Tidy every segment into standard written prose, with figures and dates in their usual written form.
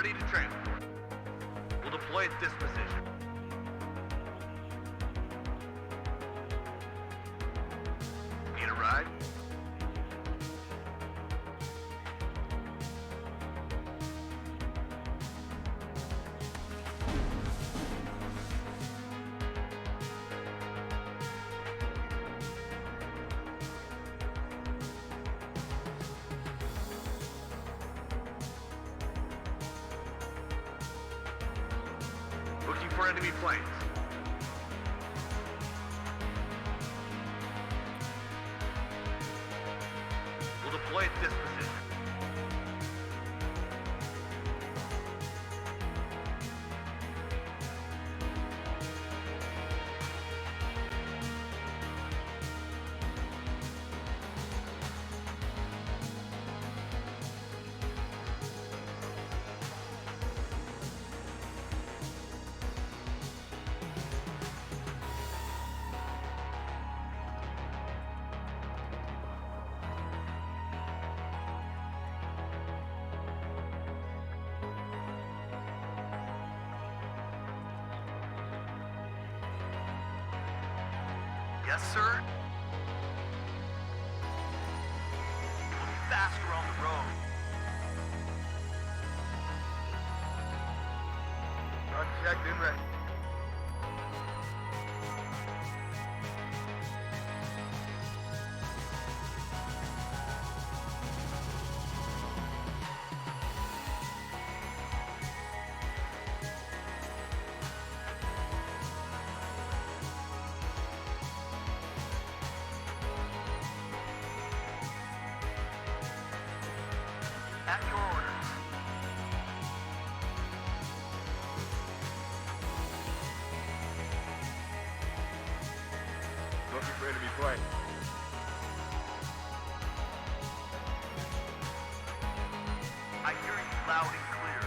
ready to trample. We'll deploy at this position. Need a ride? Looking for enemy planes. We'll deploy at this position. Yes, sir? Move faster on the road. Unchecked and ready. At your orders. Looking for enemy plane. I hear you loud and clear.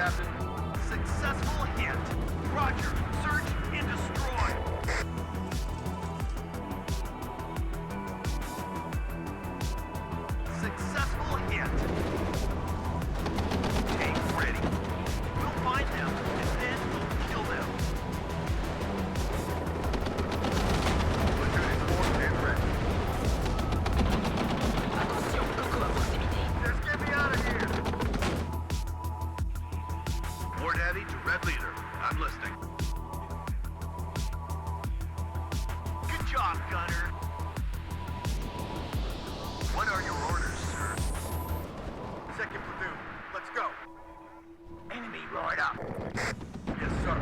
Captain. Successful hit. Roger. Search and destroy. Successful hit. Tank ready. We'll find them, and then we'll kill them. Platoon is formed and ready. Attention, loco à proximité. Just get me out of here. Ward Heavy to Red Leader. I'm listening. Good job, Gunner. What are your orders, sir? Second platoon, let's go. Enemy right up. Yes, sir.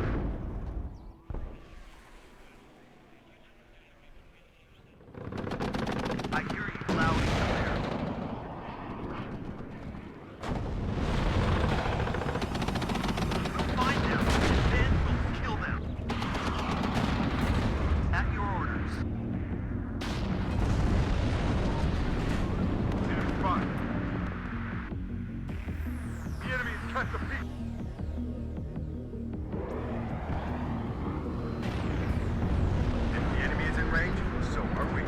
I hear you loud and clear. We'll find them, and then we'll kill them. At your orders. Enemy spotted. The enemy has cut the beat. If the enemy is in range, so are we.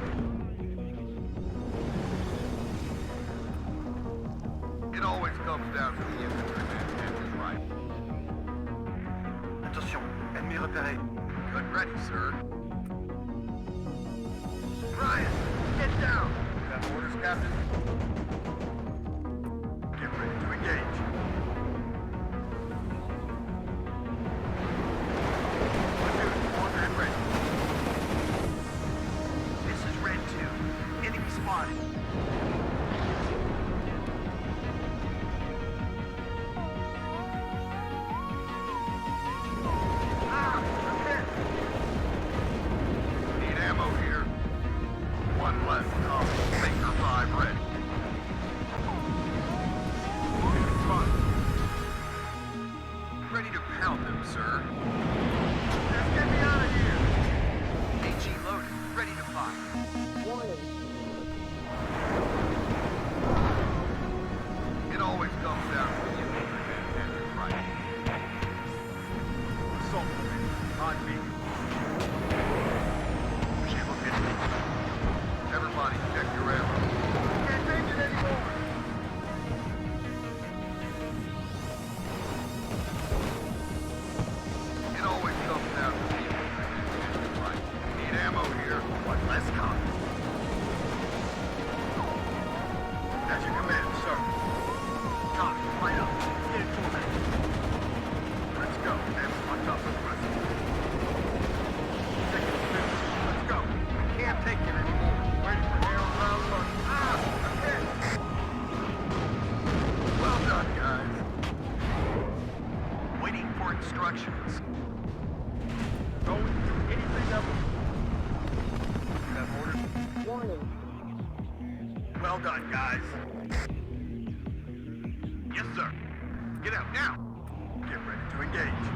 It always comes down to the infantryman and his right. Attention, ennemi repéré. Gun ready, sir. Ryan, get down! You have orders, Captain? Get ready to engage. Platoon, formed and ready. This is Red 2. Enemy spotted. Ah, I'm hit. Need ammo here. One less. Maker 5 ready. Enemy spotted. Ready to pound them, sir. Just get me out of here. AG loaded. Ready to fire. It always comes down to the infantryman and his right. Assault on me. Shield hit me. Everybody check your ammo. Can't take it anymore. It always comes down to the infantryman and his right. Need ammo here. One less copy. As you command, sir. Copy, right up. Get in formation. Let's go. That's on top of the present. Second platoon, let's go. We can't take it anymore. Waiting for air round one. Ah, I'm hit. Well done, guys. Waiting for instructions. Don't do anything else. You have orders? Well done, guys. Yes, sir. Get out now. Get ready to engage.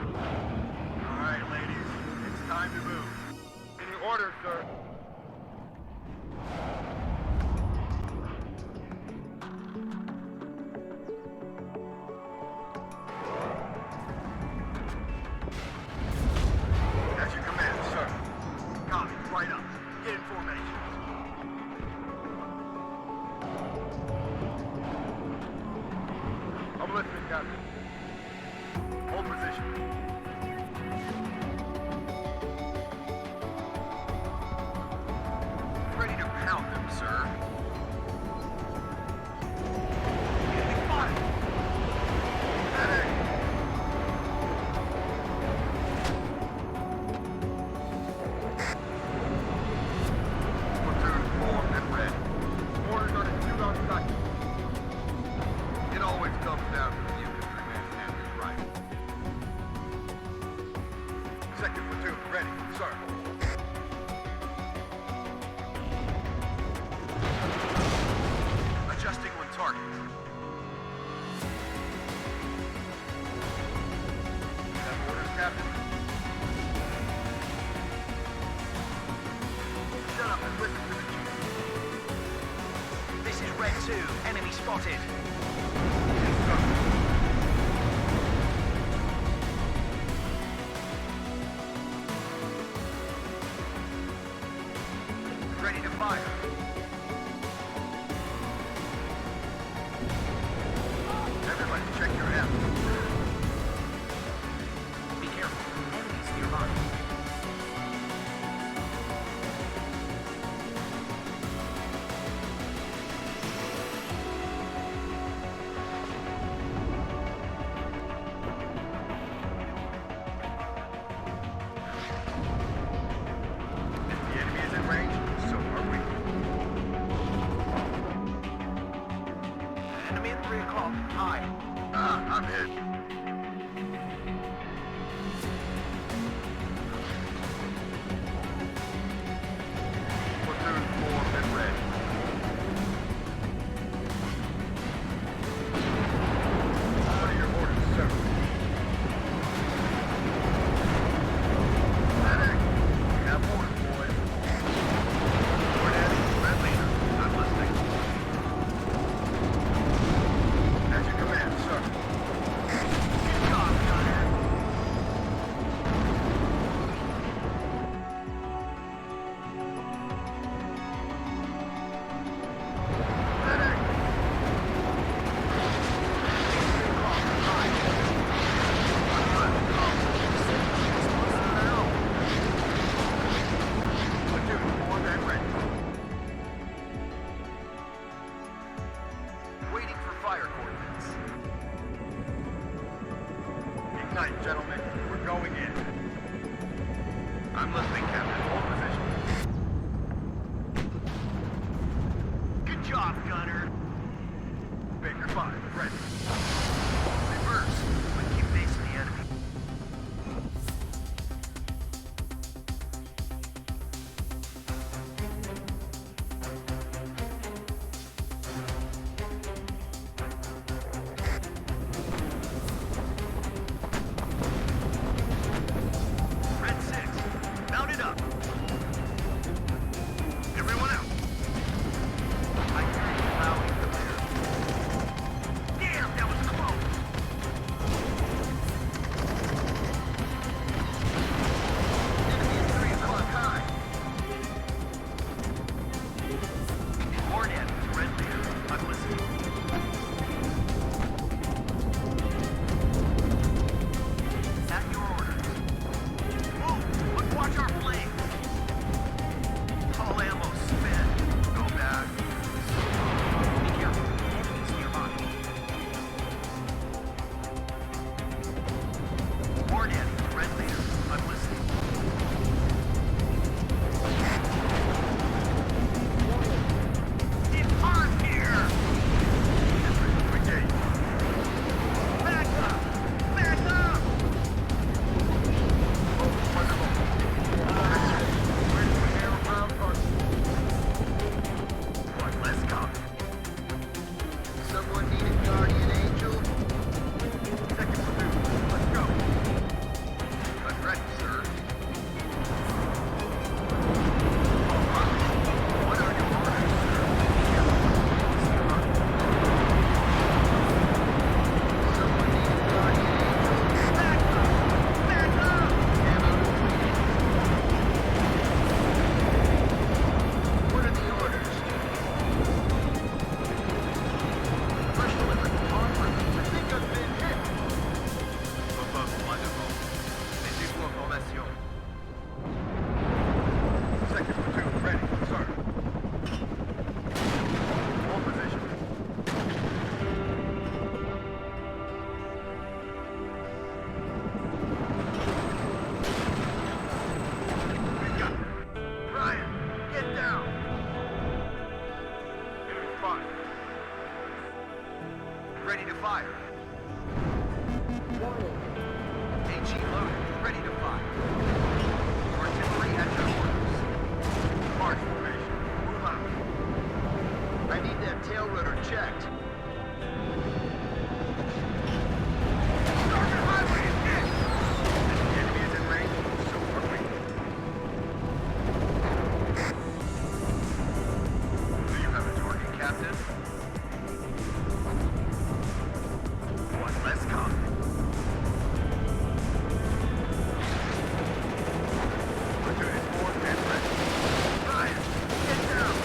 All right, ladies. It's time to move. Any orders, sir? As you command, sir. Copy. Right up. Get in formation. I'm listening, Captain. Hold position. Ready to pound them, sir. Enemy spotted. Medic! Platoon formed and ready. Orders are to shoot on sight. It always comes down to the infantryman and his right. Second platoon ready, sir. Adjusting on target. You have orders, Captain? Shut up and listen to the chief. This is Red 2. Enemy spotted. Yes, sir. high. I'm hit. Platoon formed and ready. What are your orders, sir? Medic! We have orders, boys. Cornet, Red Leader, I'm listening. At your command, sir. Good job, Gunner. Medic! Platoon formed and ready. Waiting for fire coordinates. Ignite, gentlemen. We're going in. I'm listening, Captain. Hold position. Good job, Gunner. Baker 5, ready. Reverse, but keep facing the enemy. Red 6, mount it up. Everyone out. I hear you loud and clear. Damn, that was close. Enemy is 3 o'clock high. Hornet, Red Leader, I'm listening. At your orders. Move, but watch our flanks. All ammo spent. Go back. Be careful. Enemies nearby. Hornet, Red Leader, I'm listening. It's hot here! Engage. Back up! Back up! One less cop. Someone need a guardian angel? Second platoon. Let's go. I'm ready, sir. What are your orders, sir? Someone need a guardian angel? Back up! Back up! Ammo depleted. What are the orders? First delivered. On route. I think I've been hit. Wonderful. Mettez-vous en formation. Second platoon, ready, sir. Hold position. We've got them. Ryan, get down! Enemy spotted. Ready to fire. HE loaded. Ready to fire. Artillery at your orders. March formation. Move out. I need that tail rotor checked. Target highway is hit. The enemy is in range, so are we. Do you have a target, Captain? One less cop. Platoon is formed and ready. Ryan, get down!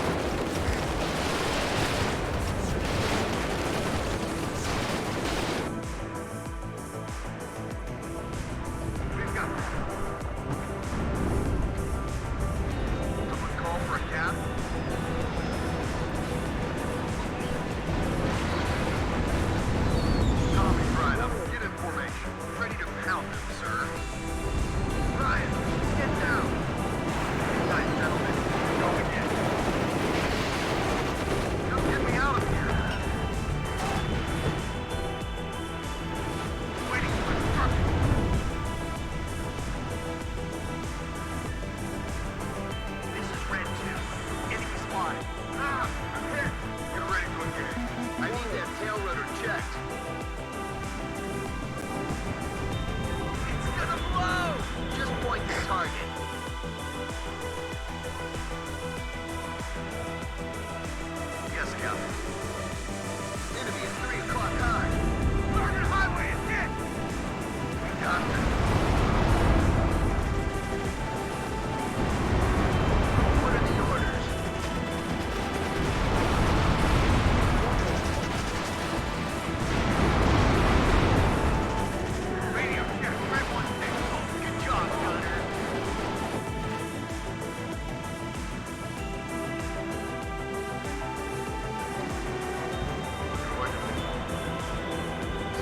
contact. It's gonna blow! Just point the target. Yes, Captain. Enemy at 3 o'clock high. Target highway is hit! We got this. What are the orders? Radio check, Red 1-6. Good job, Gunner.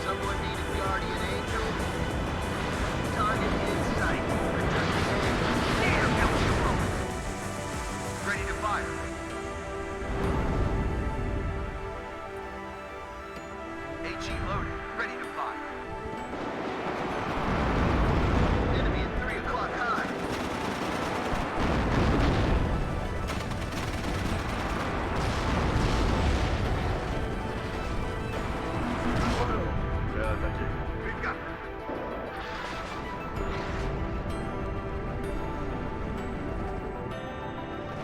Someone need a guardian angel? Target in sight. Adjusting angle. There, now we're rolling. Ready to fire. HE loaded, ready to fire. Enemy at 3 o'clock high. We've got this.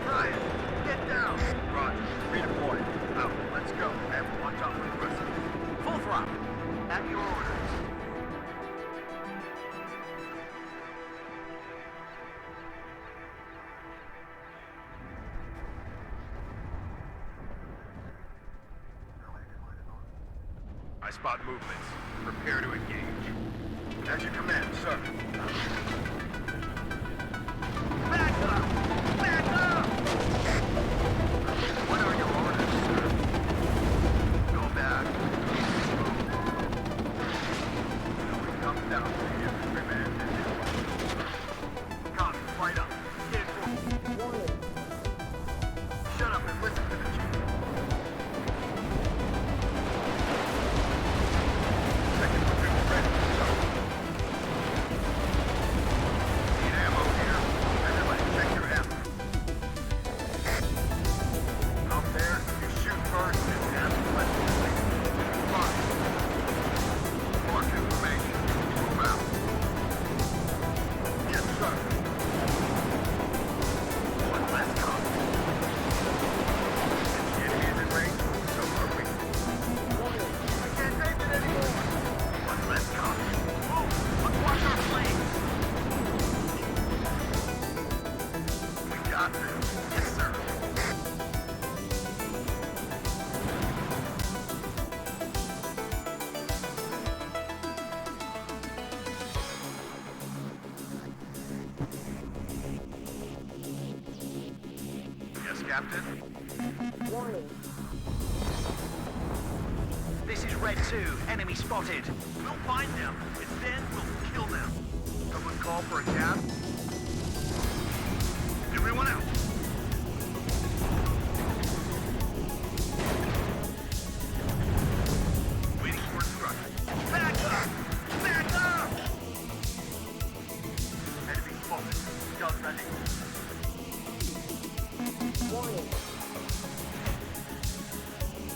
Ryan, get down. Roger, redeploy. Out, let's go. And watch out for the rest of it. Full throttle. At your orders. I spot movements. Prepare to engage. As you command, sir. Back up! Back up! What are your orders, sir? Go back. It comes down to you, command. Copy, fight up. Get it forward. Shut up and listen to the chief. Second platoon ready, sir. Need ammo here. Everybody check your ammo. Out there, you shoot first and ask questions later. Fine. Mark information. Move out. Yes, sir. One less cop. The enemy is in range, so are we. We can't take it anymore. One less cop. Move! Let's watch our flames. We got this. Yes, sir. Yes, Captain? This is Red 2. Enemy spotted. We'll find them, and then we'll kill them. Someone call for a cab? Everyone out! Waiting for instructions. Back up! Back up! Enemy spotted. Gun ready.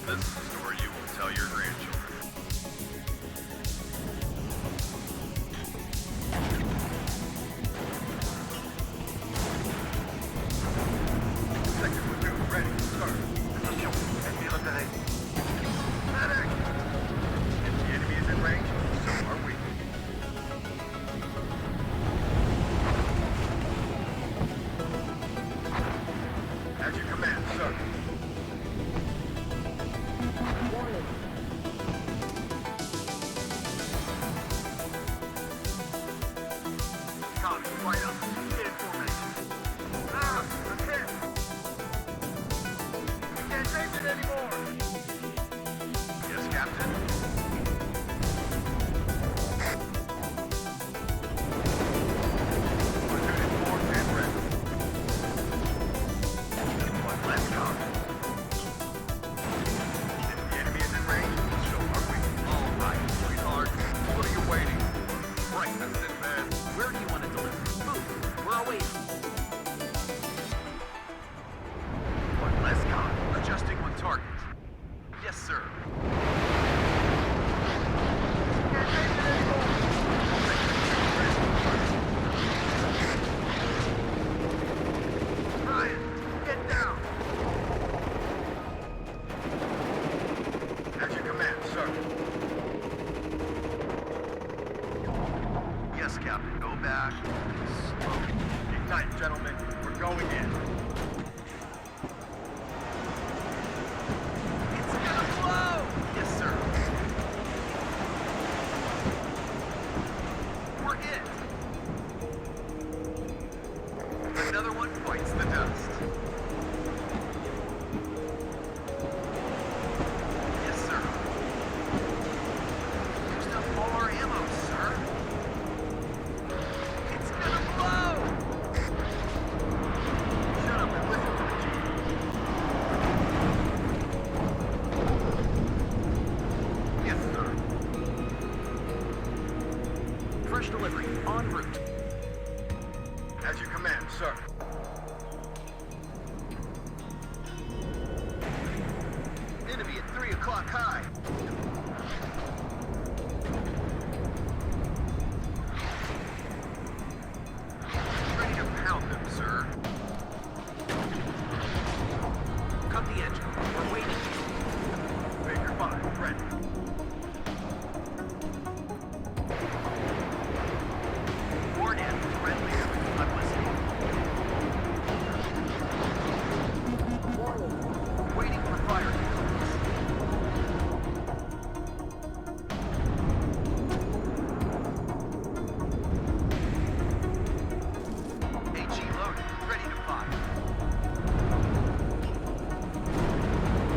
This is a story you will tell your grandchildren. Second platoon ready, sir. Attention, ennemi repéré. Medic! If the enemy is in range, so are we. As you command, sir. Copy, right up. Get in formation. Ah, I'm hit. We can't take it anymore. Yes, Captain. Platoon informed and ready. One less copy. If the enemy is in range, so are we. All right, sweetheart. What are you waiting for? Breakfast in bed. Where do you want to deliver? Move. We're away. One less copy. Adjusting on target. clock high. Ready to pound them, sir. Cut the engine. We're waiting. Baker 5, ready. Ward in. Friendly. I'm listening. Waiting for fire. AG loaded, ready to fire.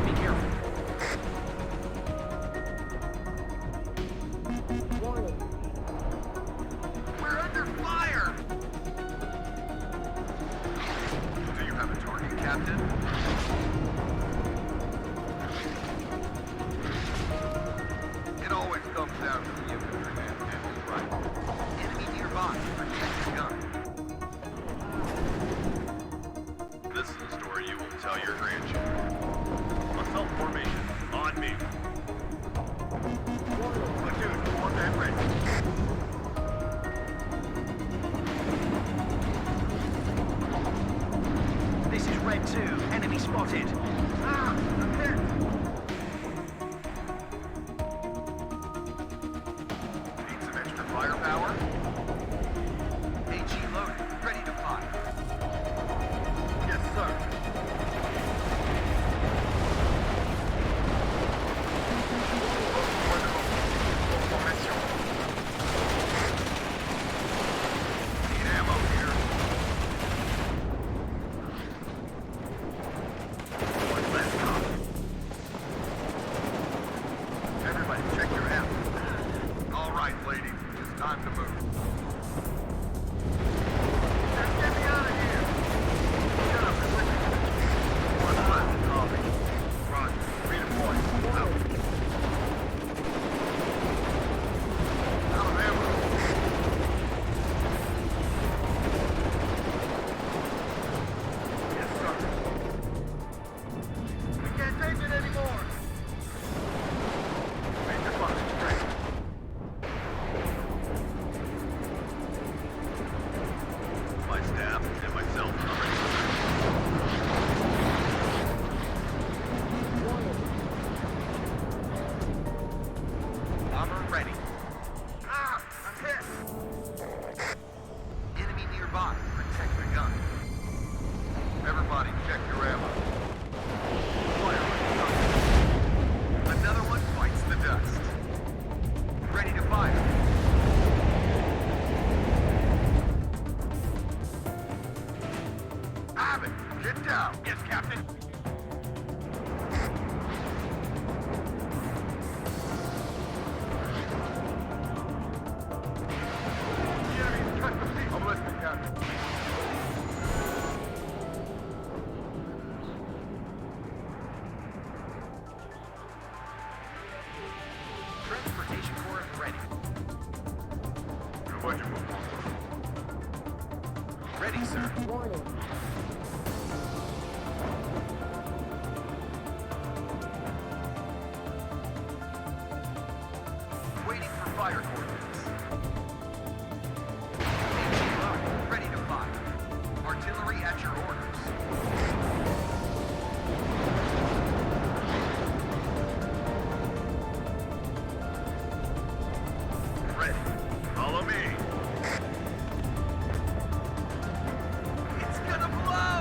Be careful. We're under fire! Do you have a target, Captain? It always comes down to the infantryman and his rifle. Enemy nearby, protect the gun. This is a story you will tell your grandchildren. Assault formation, on me. Platoon, form and ready. This is Red 2. Enemy spotted. Ah, I'm hit. Need some extra firepower? AG loaded, ready to fire. Yes, sir. Formation. Need ammo here. One less copy. Everybody check your ammo. All right, ladies, it's time to move. Let's get me out of here. Shut up and listen. One less copy. Roger. Redeploy. Out. Out of ammo. Yes, sir. We can't take it anymore. Major 5, straight. My staff and myself are ready. Bomber ready. Ah! I'm hit! Enemy nearby. Protect the gun. Everybody check your ammo. Fire on the gun. Another one bites the dust. Ready to fire. Abbott, get down. Yes, Captain. The enemy's cut the seat. I'm listening, Captain. Transportation core ready. Ready, sir. Waiting for fire coordinates. AG loaded, ready to fire. Artillery at your orders. Ready. Follow me. It's gonna blow!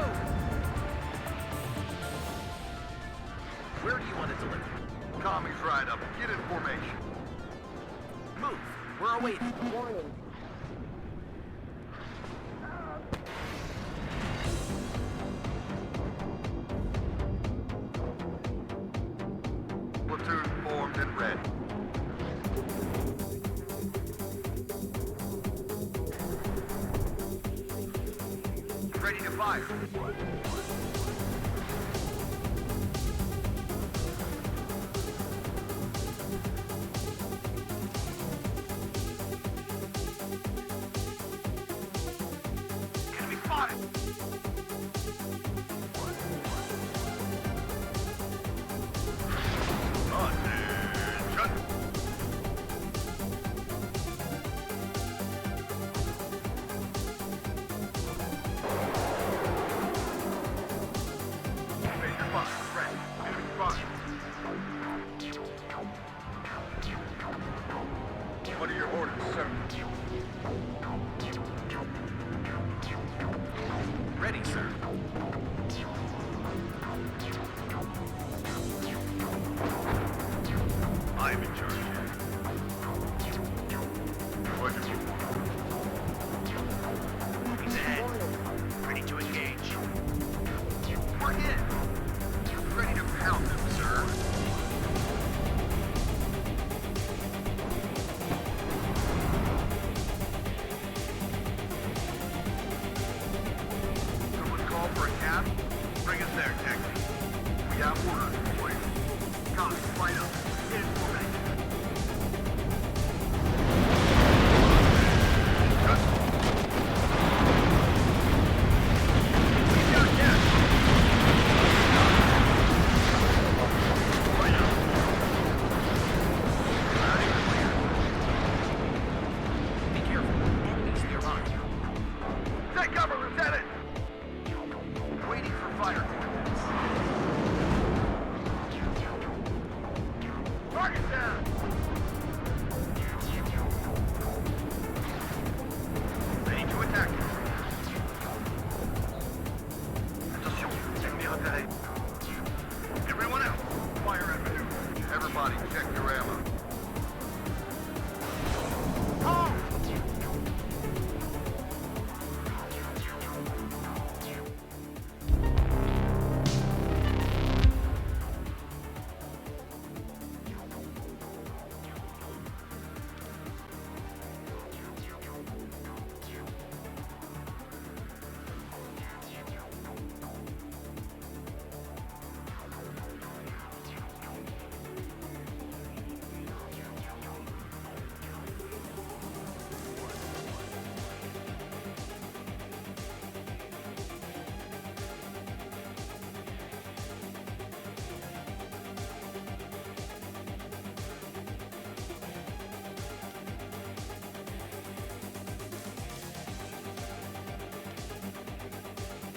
Where do you want to deliver? Commies right up. Get in formation. Move. We're awaiting. Platoon formed and ready. Ready to fire. Enemy spotted. Copy. Fight up. Get in